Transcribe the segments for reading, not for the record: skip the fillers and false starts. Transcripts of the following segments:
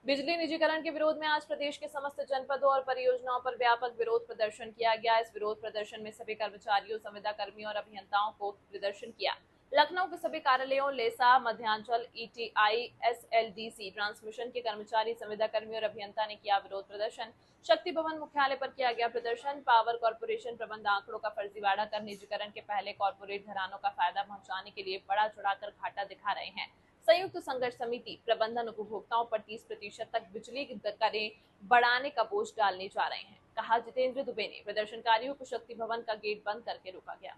बिजली निजीकरण के विरोध में आज प्रदेश के समस्त जनपदों और परियोजनाओं पर व्यापक विरोध प्रदर्शन किया गया। इस विरोध प्रदर्शन में सभी कर्मचारियों, संविदा कर्मियों और अभियंताओं को प्रदर्शन किया। लखनऊ के सभी कार्यालयों, लेसा, मध्यांचल, ईटीआई, एसएलडीसी, ट्रांसमिशन के कर्मचारी, संविदा कर्मी और अभियंता ने किया विरोध प्रदर्शन। शक्ति भवन मुख्यालय पर किया गया प्रदर्शन। पावर कॉर्पोरेशन प्रबंध आंकड़ों का फर्जीवाड़ा कर निजीकरण के पहले कॉर्पोरेट घरानों का फायदा पहुंचाने के लिए बड़ा चढ़ाकर घाटा दिखा रहे हैं। संयुक्त संघर्ष समिति प्रबंधन उपभोक्ताओं पर 30% तक बिजली दरें बढ़ाने का बोझ डालने जा रहे हैं, कहा जितेंद्र दुबे ने। प्रदर्शनकारियों को शक्ति भवन का गेट बंद करके रोका गया।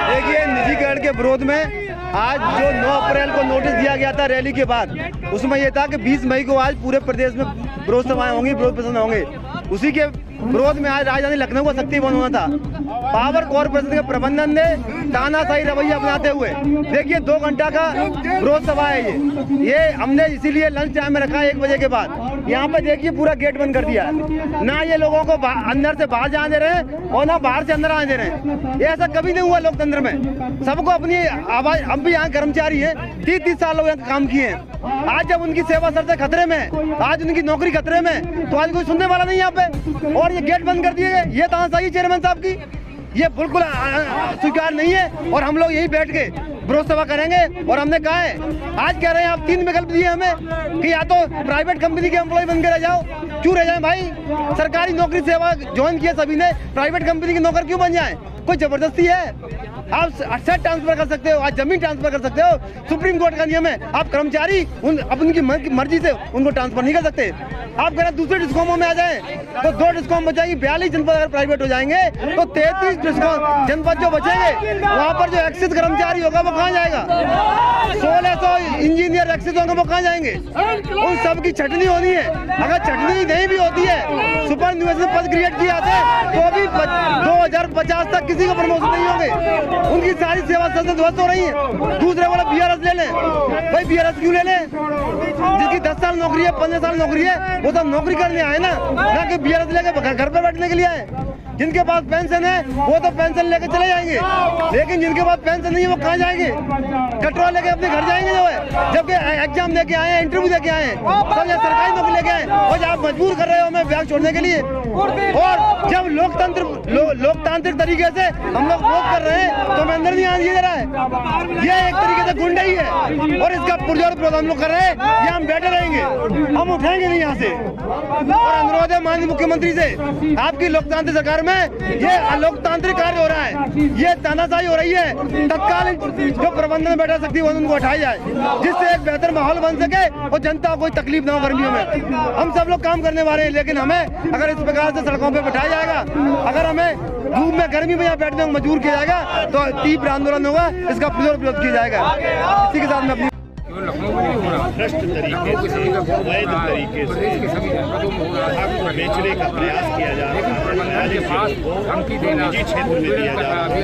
देखिए, निजीकरण के विरोध में आज जो 9 अप्रैल को नोटिस दिया गया था रैली के बाद, उसमें यह था कि 20 मई को आज पूरे प्रदेश में विरोध सभाएं होंगी, विरोध प्रदर्शन होंगे। उसी के विरोध में आज राजधानी लखनऊ का शक्ति भवन होना था। पावर कॉर्पोरेशन के प्रबंधन ने तानाशाही रवैया अपनाते हुए, देखिए 2 घंटा का विरोध सभा है ये हमने इसीलिए लंच टाइम में रखा है 1 बजे के बाद। यहाँ पे देखिए पूरा गेट बंद कर दिया, ना ये लोगों को अंदर से बाहर जाने दे रहे हैं और ना बाहर से अंदर आने दे रहे हैं। ये ऐसा कभी नहीं हुआ लोकतंत्र में। सबको अपनी आवाज, हम भी यहाँ कर्मचारी हैं, 30-30 साल लोग यहाँ काम किए हैं। आज जब उनकी सेवा शर्तें खतरे में, आज उनकी नौकरी खतरे में, तो आज कोई सुनने वाला नहीं यहाँ पे। और ये गेट बंद कर दिए गए, ये तानाशाही चेयरमैन साहब की, ये बिल्कुल स्वीकार नहीं है। और हम लोग यही बैठ के विरोध सभा करेंगे। और हमने कहा है, आज कह रहे हैं आप 3 विकल्प दिए हमें कि या तो प्राइवेट कंपनी के एम्प्लॉय बन के रह जाओ। क्यों रह जाए भाई? सरकारी नौकरी सेवा ज्वाइन किया सभी ने, प्राइवेट कंपनी के नौकर क्यों बन जाए? कोई जबरदस्ती है? आप सेट ट्रांसफर कर सकते हो, आज जमीन ट्रांसफर कर सकते हो, सुप्रीम कोर्ट का नियम है। आप कर्मचारी उनकी मर्जी से उनको ट्रांसफर नहीं कर सकते। आप कह रहे दूसरे डिस्कॉमों में आ जाएं तो 2 डिस्कॉम बचाएंगे, 42 जनपद अगर प्राइवेट हो जाएंगे तो 33 जनपद जो बचेंगे, वहाँ पर जो एक्सिस कर्मचारी होगा वो कहाँ जाएगा? 1600 इंजीनियर एक्सिस होंगे, वो कहाँ जाएंगे? उन सब की छटनी होनी है। अगर छटनी नहीं भी होती है, सुपर न्यूएशन पद क्रिएट किए जाते तो भी 2050 तक किसी को प्रमोशन नहीं होंगे। उनकी सारी सेवा शर्तें ध्वस्त हो रही है। दूसरे वाला बीआरएस ले लें भाई, बीआरएस क्यों ले लें? जिसकी 10 साल नौकरी है, 15 साल नौकरी है, वो तो नौकरी करने आए ना कि बीआरएस लेके घर पे बैठने के लिए आए। जिनके पास पेंशन है वो तो पेंशन लेके चले जाएंगे, लेकिन जिनके पास पेंशन नहीं है वो कहाँ जाएंगे? कटवा लेके अपने घर जाएंगे जो है। जबकि एग्जाम देके आए हैं, इंटरव्यू देके आए हैं, सब यहाँ सरकारी नौकरी लेके आए और आप मजबूर कर रहे हो हमें ब्याज छोड़ने के लिए। और जब लोकतांत्रिक तरीके से हम लोग वोट कर रहे हैं तो हमें अंदर नहीं आने दे रहा है। ये एक तरीके से गुंडा ही है और इसका पुरजोर विरोध हम लोग कर रहे हैं। ये हम बैठे रहेंगे, हम उठेंगे नहीं यहाँ से। और अनुरोध है माननीय मुख्यमंत्री से, आपकी लोकतांत्रिक सरकार में ये अलोकतांत्रिक कार्य हो रहा है, ये तानाशाही हो रही है। तत्काल जो प्रबंधन में बैठा सकती है उनको हटाई जाए, जिससे एक बेहतर माहौल बन सके और जनता को कोई तकलीफ ना हो गर्मियों में। हम सब लोग काम करने वाले हैं, लेकिन हमें अगर इस प्रकार से सड़कों पे बैठाया जाएगा, अगर हमें धूप में गर्मी में यहाँ बैठने को मजबूर किया जाएगा तो तीव्र आंदोलन होगा, इसका पुरजोर विरोध किया जाएगा। इसी के साथ में अपनी लखनऊ में नहीं हो रहा, भ्रष्ट तरीके से, अवैध तरीके से हक बेचने का प्रयास किया जा रहा है। प्रबंधन के पास धमकी देना, निजी क्षेत्र में दिया जा रहा है।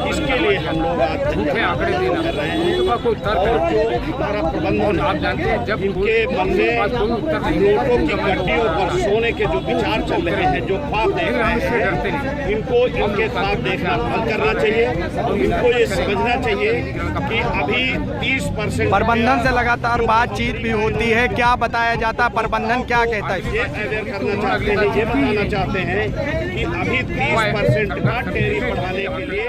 इसके लिए हम लोग आज झूठे आंकड़े देना कर रहे हैं। कोई तर्क जो हमारा प्रबंधन, आप जानते हैं, जब इनके मन में नोटों की गड्डियों पर सोने के जो विचार चल रहे हैं, जो ख्वाब देख रहे हैं, इनको इनके ख्वाब देखना बंद करना चाहिए। इनको ये समझना चाहिए कि अभी 30% प्रबंधन से लगातार बातचीत भी होती है, क्या बताया जाता है, प्रबंधन क्या कहता है? ये अवेयर करना चाहते हैं, ये बताना चाहते हैं कि अभी 30% का टैरिफ बढ़ाने के लिए